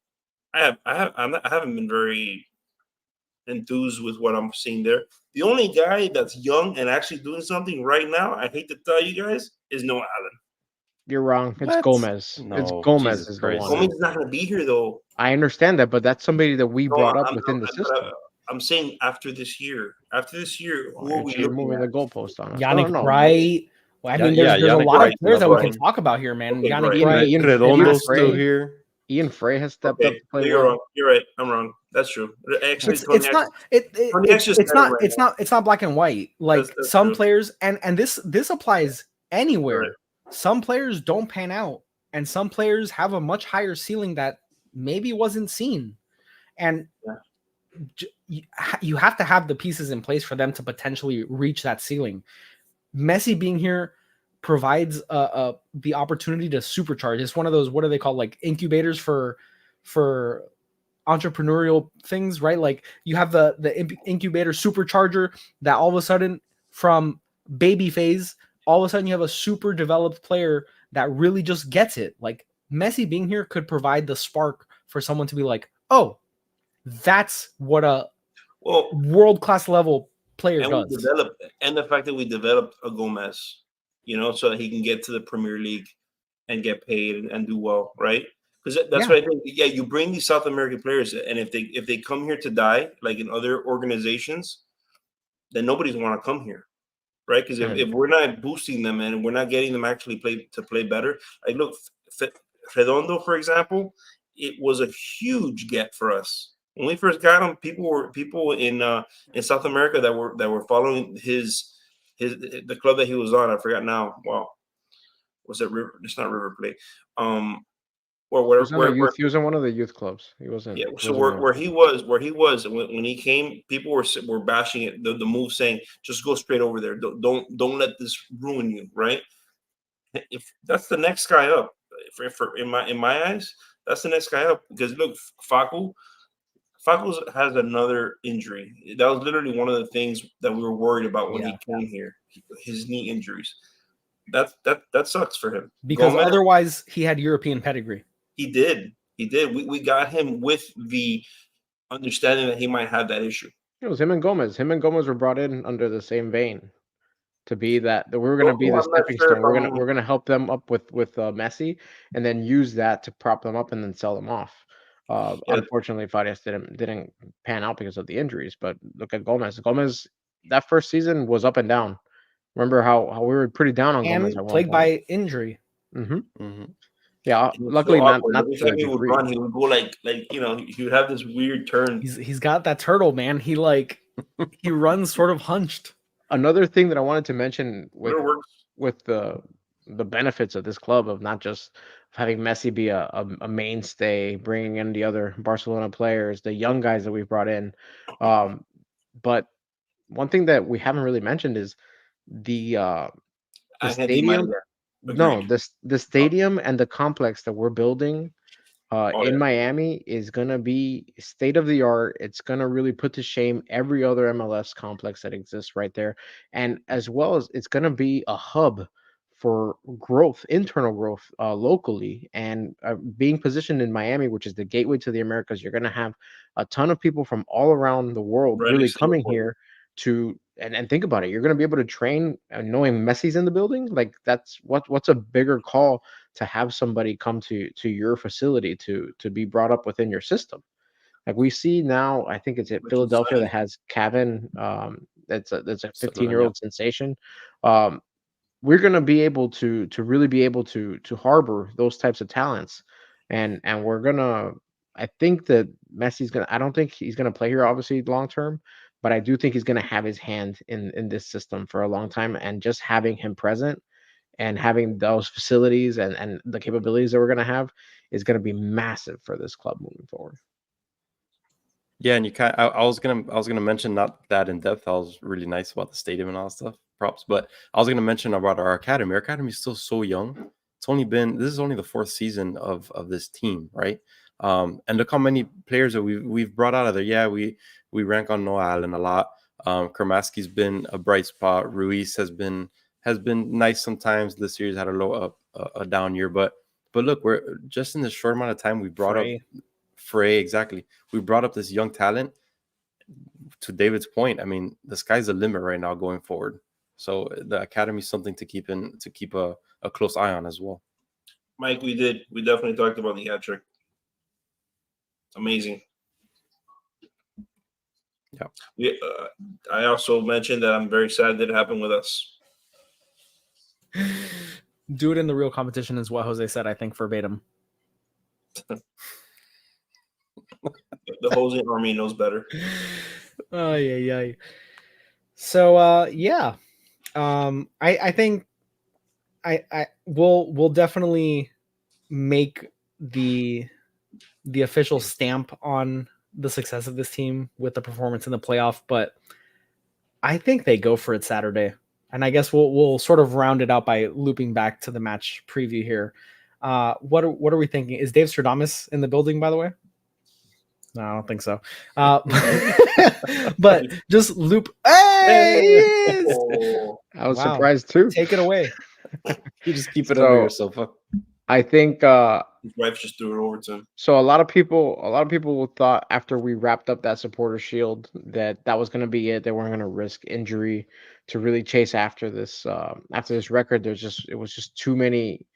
[SPEAKER 2] been very enthused with what I'm seeing there. The only guy that's young and actually doing something right now, I hate to tell you guys, is Noah Allen.
[SPEAKER 3] You're wrong. It's
[SPEAKER 4] What?
[SPEAKER 3] Gomez.
[SPEAKER 4] No,
[SPEAKER 3] It's Gomez
[SPEAKER 4] Jesus
[SPEAKER 3] is the
[SPEAKER 4] Christ.
[SPEAKER 3] one.
[SPEAKER 2] Gomez is not going to be here though.
[SPEAKER 3] I understand that, but that's somebody that we
[SPEAKER 2] No,
[SPEAKER 3] brought up within the system.
[SPEAKER 2] I'm saying after this year. After this year, who are we
[SPEAKER 3] You're
[SPEAKER 2] looking
[SPEAKER 3] moving
[SPEAKER 2] at?
[SPEAKER 3] the goalpost on us.
[SPEAKER 1] Yannick
[SPEAKER 3] No.
[SPEAKER 1] Wright. Well, I mean,
[SPEAKER 4] Yeah,
[SPEAKER 1] there's a
[SPEAKER 4] Yannick
[SPEAKER 1] lot of
[SPEAKER 4] Wright's
[SPEAKER 1] players that we
[SPEAKER 3] another
[SPEAKER 1] can
[SPEAKER 3] one.
[SPEAKER 1] talk about here, man.
[SPEAKER 2] Okay,
[SPEAKER 1] Yannick
[SPEAKER 2] right.
[SPEAKER 1] Wright.
[SPEAKER 4] Redondo's
[SPEAKER 3] Frey.
[SPEAKER 4] still here.
[SPEAKER 3] Ian Frey has stepped up
[SPEAKER 2] Okay,
[SPEAKER 3] to play
[SPEAKER 2] you're
[SPEAKER 3] well.
[SPEAKER 2] wrong. You're right. I'm wrong. That's true. Actually,
[SPEAKER 1] It's not it's not black and white. Like
[SPEAKER 2] That's
[SPEAKER 1] some
[SPEAKER 2] true.
[SPEAKER 1] players, and this applies anywhere.
[SPEAKER 2] Right.
[SPEAKER 1] Some players don't pan out, and some players have a much higher ceiling that maybe wasn't seen, and you have to have the pieces in place for them to potentially reach that ceiling. Messi being here provides the opportunity to supercharge. It's one of those, what are they called, like incubators for entrepreneurial things, right? Like you have the incubator supercharger that all of a sudden, from baby phase, all of a sudden you have a super developed player that really just gets it. Like Messi being here could provide the spark for someone to be like, oh, that's what a world-class level player does.
[SPEAKER 2] And the fact that we developed a Gomez, so that he can get to the Premier League and get paid and do well, right? Because that's what I think. Yeah, you bring these South American players, and if they come here to die, like in other organizations, then nobody's want to come here, right? Because if we're not boosting them and we're not getting them actually play better, like look, Redondo, for example, it was a huge get for us. When we first got him, people in South America that were following the club that he was on. I forgot now. Wow, was it River? It's not River Plate.
[SPEAKER 3] He was in one of the youth clubs. He wasn't.
[SPEAKER 2] Yeah. So where he was when he came, people were bashing it. The move, saying just go straight over there. Don't let this ruin you. Right. If that's the next guy up, in my eyes, that's the next guy up. Because look, Facu has another injury. That was literally one of the things that we were worried about when he came here. His knee injuries. That sucks for him.
[SPEAKER 1] Because otherwise he had European pedigree.
[SPEAKER 2] He did. We got him with the understanding that he might have that issue.
[SPEAKER 3] It was him and Gomez. Him and Gomez were brought in under the same vein to be that we were going to be the stepping stone. We're gonna help them up with Messi, and then use that to prop them up and then sell them off. Unfortunately, Farias didn't pan out because of the injuries. But look at Gomez. Gomez, that first season was up and down. Remember how we were pretty down on Gomez at one
[SPEAKER 1] plagued
[SPEAKER 3] point.
[SPEAKER 1] by injury.
[SPEAKER 3] Yeah, luckily not.
[SPEAKER 2] Every time he would run, he would go like he would have this weird turn.
[SPEAKER 1] He's got that turtle, man. He runs sort of hunched.
[SPEAKER 3] Another thing that I wanted to mention with the benefits of this club, of not just having Messi be a mainstay, bringing in the other Barcelona players, the young guys that we've brought in, but one thing that we haven't really mentioned is the stadium. No, the stadium and the complex that we're building in Miami is going to be state of the art. It's going to really put to shame every other MLS complex that exists right there. And as well as it's going to be a hub for growth, internal growth locally, and being positioned in Miami, which is the gateway to the Americas. You're going to have a ton of people from all around the world really coming here to and think about it. You're going to be able to train, knowing Messi's in the building. Like that's what's a bigger call to have somebody come to your facility to be brought up within your system. Like we see now, I think it's at Philadelphia that has Kevin. That's a 15-year-old sensation. We're going to be able to really be able to harbor those types of talents, and we're gonna. I think that Messi's gonna. I don't think he's gonna play here, obviously, long term. But I do think he's going to have his hand in this system for a long time, and just having him present and having those facilities and the capabilities that we're going to have is going to be massive for this club moving forward.
[SPEAKER 4] Yeah, and I was gonna mention, not that in depth. I was really nice about the stadium and all that stuff, props. But I was gonna mention about our academy. Our academy is still so young. This is only the fourth season of this team, right? And look how many players that we've brought out of there. Yeah, we rank on Noah Allen a lot. Kermaski's been a bright spot. Ruiz has been nice sometimes. This year's had a down year, but look, we're just in this short amount of time we brought up Frey, exactly. We brought up this young talent. To David's point, I mean, the sky's the limit right now going forward. So the academy is something to keep a close eye on as well.
[SPEAKER 2] Mike, we definitely talked about the hat trick. Amazing.
[SPEAKER 4] Yeah.
[SPEAKER 2] I also mentioned that I'm very sad that it happened with us.
[SPEAKER 1] Do it in the real competition is what Jose said, I think, verbatim.
[SPEAKER 2] The Jose army knows better.
[SPEAKER 1] Oh yeah. So I think we'll definitely make the official stamp on the success of this team with the performance in the playoff, but I think they go for it Saturday. And I guess we'll sort of round it out by looping back to the match preview here. What are we thinking? Is Dave Stradamus in the building, by the way? No, I don't think so. But just loop. Hey,
[SPEAKER 3] I was surprised too.
[SPEAKER 1] Take it away.
[SPEAKER 4] You just keep it under your sofa.
[SPEAKER 3] I think
[SPEAKER 2] his wife just threw it over to him.
[SPEAKER 3] So a lot of people thought after we wrapped up that supporter shield that was going to be it. They weren't going to risk injury to really chase after this record. It was just too many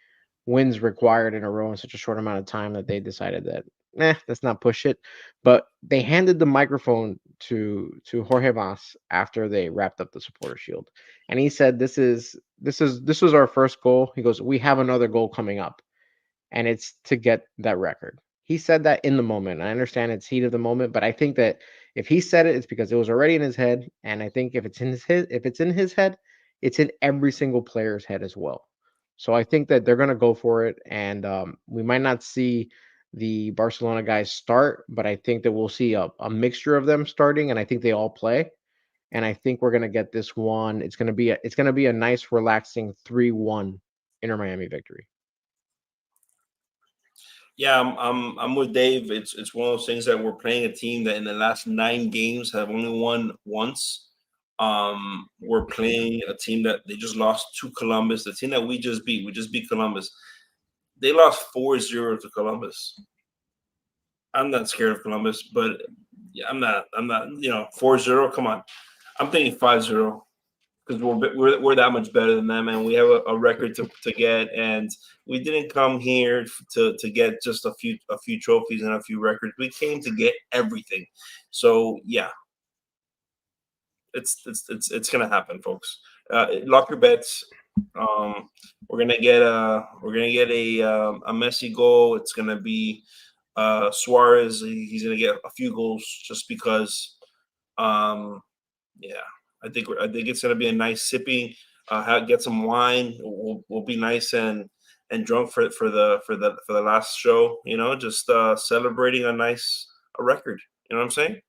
[SPEAKER 3] wins required in a row in such a short amount of time that they decided that let's not push it. But they handed the microphone to Jorge Mas after they wrapped up the supporter shield, and he said, "This was our first goal." He goes, "We have another goal coming up, and it's to get that record." He said that in the moment. I understand it's heat of the moment, but I think that if he said it, it's because it was already in his head, and I think if it's in his head, it's in every single player's head as well. So I think that they're going to go for it, and we might not see the Barcelona guys start, but I think that we'll see a mixture of them starting, and I think they all play. And I think we're going to get this one. It's going to be a nice, relaxing 3-1 Inter Miami victory.
[SPEAKER 2] Yeah, I'm with Dave. It's one of those things that we're playing a team that in the last 9 games have only won once. We're playing a team that they just lost to Columbus, the team that we just beat Columbus. They lost 4-0 to Columbus. I'm not scared of Columbus, but yeah, I'm not, 4-0. Come on. I'm thinking 5-0 because we're that much better than them, and we have a record to get, and we didn't come here to get just a few trophies and a few records. We came to get everything. So yeah, it's gonna happen, folks. Lock your bets. We're gonna get a Messi goal. It's gonna be Suarez. He's gonna get a few goals just because. Yeah, I think it's gonna be a nice sipping. Get some wine. We'll be nice and drunk for the last show. Just celebrating a record. You know what I'm saying?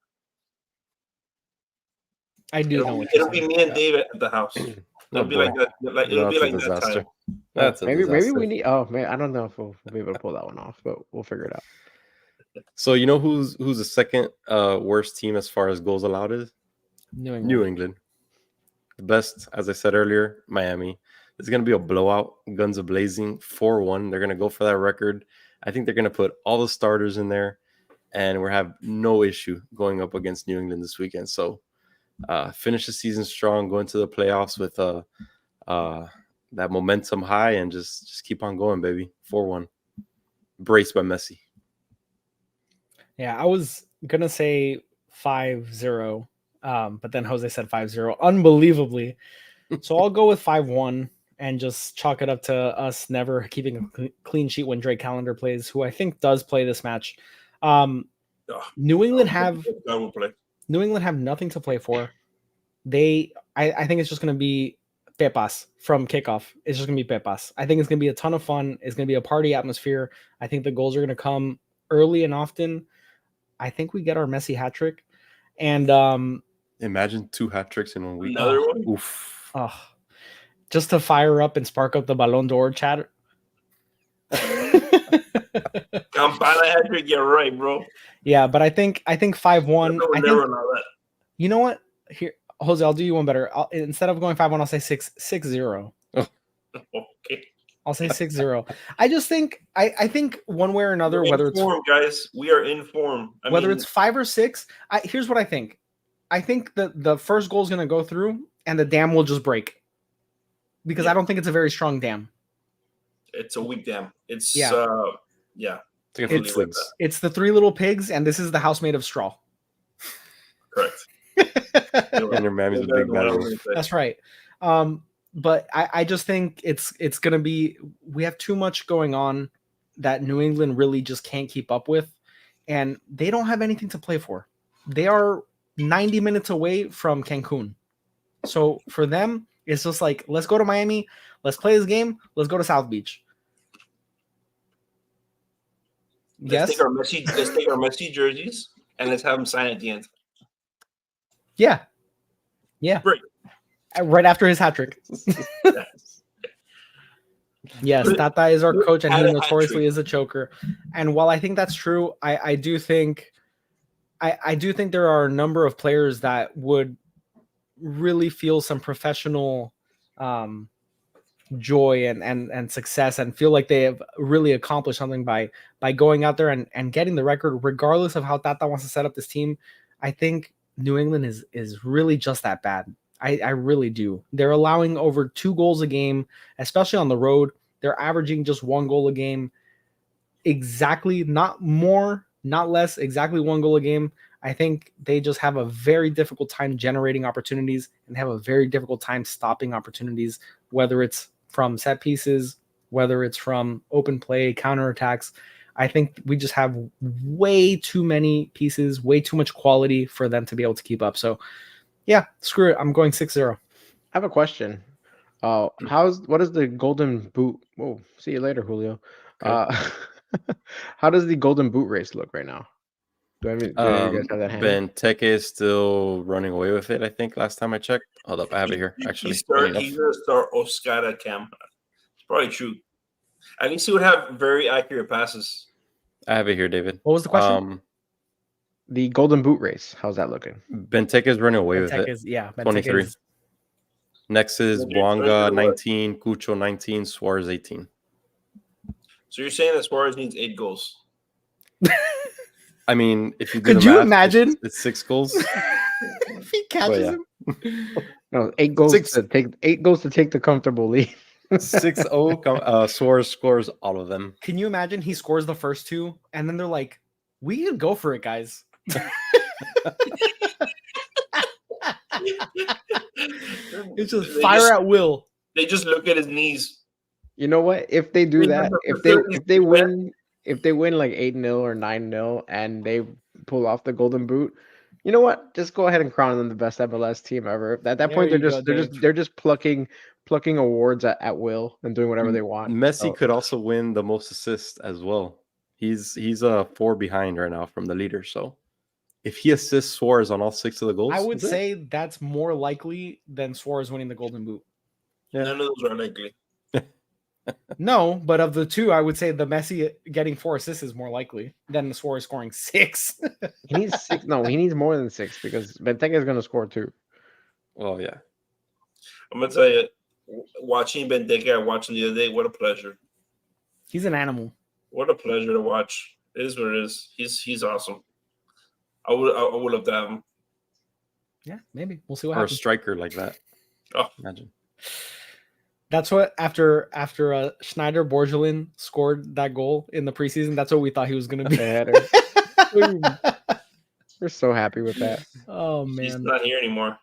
[SPEAKER 1] I do know what
[SPEAKER 2] it'll be me and Dave at the house. It'll be like that. It'll be like that time.
[SPEAKER 4] That's
[SPEAKER 3] maybe we need. Oh man, I don't know if we'll be able to pull that one off, but we'll figure it out.
[SPEAKER 4] So you know who's the second worst team as far as goals allowed is? New England. The best, as I said earlier, Miami. It's going to be a blowout, guns a blazing, 4-1. They're going to go for that record. I think they're going to put all the starters in there, and we'll have no issue going up against New England this weekend. So finish the season strong, go into the playoffs with that momentum high, and just keep on going, baby. 4-1. Braced by Messi.
[SPEAKER 1] Yeah, I was going to say 5-0. But then Jose said 5-0, unbelievably. So I'll go with 5-1 and just chalk it up to us never keeping a clean sheet when Drake Callender plays, who I think does play this match. New England have nothing to play for. I think it's just going to be pepas from kickoff. It's just going to be pepas. I think it's going to be a ton of fun. It's going to be a party atmosphere. I think the goals are going to come early and often. I think we get our Messi hat trick. And
[SPEAKER 4] Imagine 2 hat tricks in 1 week.
[SPEAKER 2] Another one?
[SPEAKER 4] Oof.
[SPEAKER 1] Just to fire up and spark up the Ballon d'Or chatter.
[SPEAKER 2] Campana hat trick, you're right, bro.
[SPEAKER 1] Yeah, but I think 5-1.
[SPEAKER 2] Never know that.
[SPEAKER 1] You know what? Here, Jose, I'll do you one better. Instead of going 5-1, I'll say 6-0.
[SPEAKER 2] Okay.
[SPEAKER 1] I'll say 6-0. I just think I think one way or another,
[SPEAKER 2] We're
[SPEAKER 1] whether
[SPEAKER 2] in form, guys, we are in form.
[SPEAKER 1] Whether it's 5 or 6, here's what I think. I think that the first goal is going to go through, and the dam will just break, because I don't think it's a very strong dam.
[SPEAKER 2] It's a weak dam. It's
[SPEAKER 1] It's the 3 little pigs, and this is the house made of straw.
[SPEAKER 2] Correct.
[SPEAKER 4] Inter Miami's a big battle.
[SPEAKER 1] That's right. But I just think it's going to be, we have too much going on that New England really just can't keep up with, and they don't have anything to play for. They are 90 minutes away from Cancun. So for them, it's just like, let's go to Miami, let's play this game, let's go to South Beach.
[SPEAKER 2] Let's take our Messi jerseys and let's have them sign at the end.
[SPEAKER 1] Yeah.
[SPEAKER 2] Great.
[SPEAKER 1] Right after his hat trick. Yes, Tata is our coach, and he notoriously is a choker. And while I think that's true, I do think there are a number of players that would really feel some professional joy and success, and feel like they have really accomplished something by going out there and getting the record, regardless of how Tata wants to set up this team. I think New England is really just that bad. I really do. They're allowing over 2 goals a game, especially on the road. They're averaging just 1 goal a game. Exactly, not more, not less, exactly 1 goal a game. I think they just have a very difficult time generating opportunities, and have a very difficult time stopping opportunities, whether it's from set pieces, whether it's from open play, counterattacks. I think we just have way too many pieces, way too much quality for them to be able to keep up. So, yeah, screw it. I'm going 6-0.
[SPEAKER 3] I have a question. What is the golden boot? Whoa, see you later, Julio.
[SPEAKER 4] Okay.
[SPEAKER 3] How does the golden boot race look right now? Do you guys have that handy?
[SPEAKER 4] Benteke is still running away with it, I think, last time I checked. Hold up, I have it here, actually.
[SPEAKER 2] He's going to start Oscar at camp. It's probably true. At least he would have very accurate passes.
[SPEAKER 4] I have it here, David.
[SPEAKER 1] What was the question?
[SPEAKER 3] The golden boot race. How's that looking?
[SPEAKER 4] Benteke is running away with it.
[SPEAKER 1] Yeah,
[SPEAKER 4] 23. Next is Wanga 19, Cucho 19, Suarez 18.
[SPEAKER 2] So you're saying that Suarez needs 8 goals?
[SPEAKER 4] I mean, if you do
[SPEAKER 1] could
[SPEAKER 4] the
[SPEAKER 1] you
[SPEAKER 4] math,
[SPEAKER 1] imagine
[SPEAKER 4] it's 6 goals.
[SPEAKER 1] if he catches him?
[SPEAKER 3] No, 8 goals to take the comfortable lead.
[SPEAKER 4] 6-0. Suarez scores all of them.
[SPEAKER 1] Can you imagine he scores the first 2, and then they're like, "We can go for it, guys." It's just fire at will.
[SPEAKER 2] They just look at his knees.
[SPEAKER 3] You know what? If they do that, if they win like 8-0 or 9-0 and they pull off the golden boot, you know what? Just go ahead and crown them the best MLS team ever. At that point, they're just plucking awards at will and doing whatever they want.
[SPEAKER 4] Messi could also win the most assists as well. He's 4 behind right now from the leader. So if he assists Suarez on all 6 of the goals,
[SPEAKER 1] I would say that's more likely than Suarez winning the golden boot.
[SPEAKER 2] Yeah. None of those are likely.
[SPEAKER 1] No, but of the 2, I would say the Messi getting 4 assists is more likely than the Suarez scoring 6.
[SPEAKER 3] He needs 6. No, he needs more than 6 because Benteke is going to score 2.
[SPEAKER 4] Well, yeah.
[SPEAKER 2] I'm going to tell you, watching Benteke, I watched him the other day. What a pleasure.
[SPEAKER 1] He's an animal.
[SPEAKER 2] What a pleasure to watch. It is what it is. He's awesome. I would love to have him.
[SPEAKER 1] Yeah, maybe. We'll see what
[SPEAKER 4] happens.
[SPEAKER 1] Or
[SPEAKER 4] a striker like that.
[SPEAKER 2] Oh,
[SPEAKER 4] imagine.
[SPEAKER 1] That's what after Schneider Borgelin scored that goal in the preseason. That's what we thought he was going to be.
[SPEAKER 3] We're so happy with that.
[SPEAKER 1] Oh man,
[SPEAKER 2] he's not here anymore.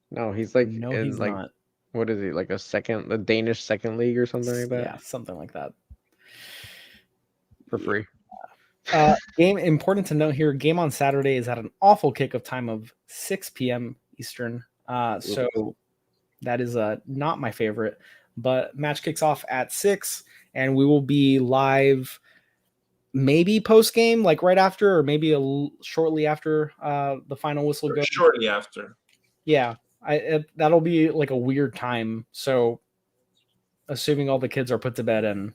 [SPEAKER 3] No, he's like
[SPEAKER 1] he's like, not.
[SPEAKER 3] What is he, like a Danish second league or something like that?
[SPEAKER 1] Yeah, something like that.
[SPEAKER 3] For free.
[SPEAKER 1] Game important to note here. Game on Saturday is at an awful kickoff time of 6 p.m. Eastern. So that is not my favorite. But match kicks off at 6, and we will be live maybe post game, like right after, or maybe shortly after the final whistle goes.
[SPEAKER 2] Shortly after.
[SPEAKER 1] Yeah, that'll be like a weird time. So, assuming all the kids are put to bed and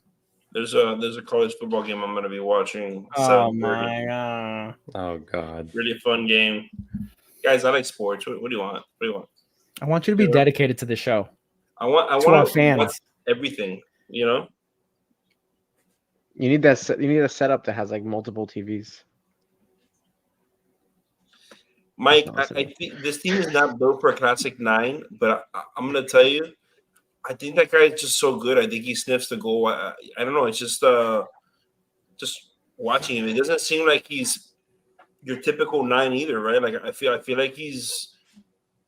[SPEAKER 2] there's a college football game I'm gonna be watching.
[SPEAKER 1] Oh my god!
[SPEAKER 4] Oh god!
[SPEAKER 2] Really fun game, guys. I like sports. What do you want? What do you want?
[SPEAKER 1] I want you to be dedicated to the show.
[SPEAKER 2] I want
[SPEAKER 1] our fans.
[SPEAKER 2] Want everything. You know.
[SPEAKER 3] You need that. You need a setup that has like multiple TVs.
[SPEAKER 2] Mike, I think this team is not built for a classic 9, but I'm gonna tell you, I think that guy is just so good. I think he sniffs the goal. I don't know. It's just watching him. It doesn't seem like he's your typical 9 either, right? Like I feel like he's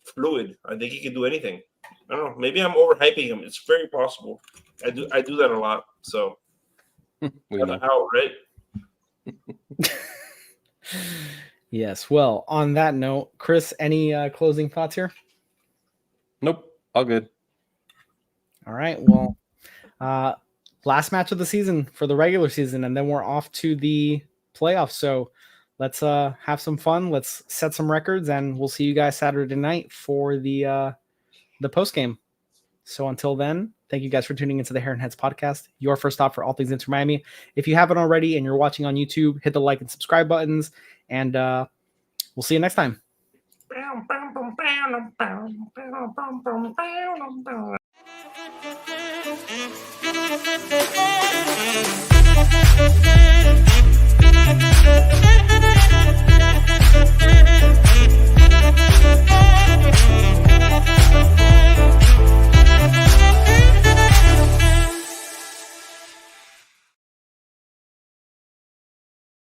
[SPEAKER 2] fluid. I think he can do anything. I don't know. Maybe I'm overhyping him. It's very possible. I do that a lot. So
[SPEAKER 4] we know.
[SPEAKER 2] Out, right?
[SPEAKER 1] Yes. Well, on that note, Chris, any closing thoughts here?
[SPEAKER 4] Nope. All good.
[SPEAKER 1] All right. Well, last match of the season for the regular season, and then we're off to the playoffs. So let's have some fun. Let's set some records, and we'll see you guys Saturday night for the post game. So until then, thank you guys for tuning into the Heron Heads podcast, your first stop for all things Inter Miami. If you haven't already and you're watching on YouTube, hit the like and subscribe buttons, and we'll see you next time.
[SPEAKER 5] Thank you.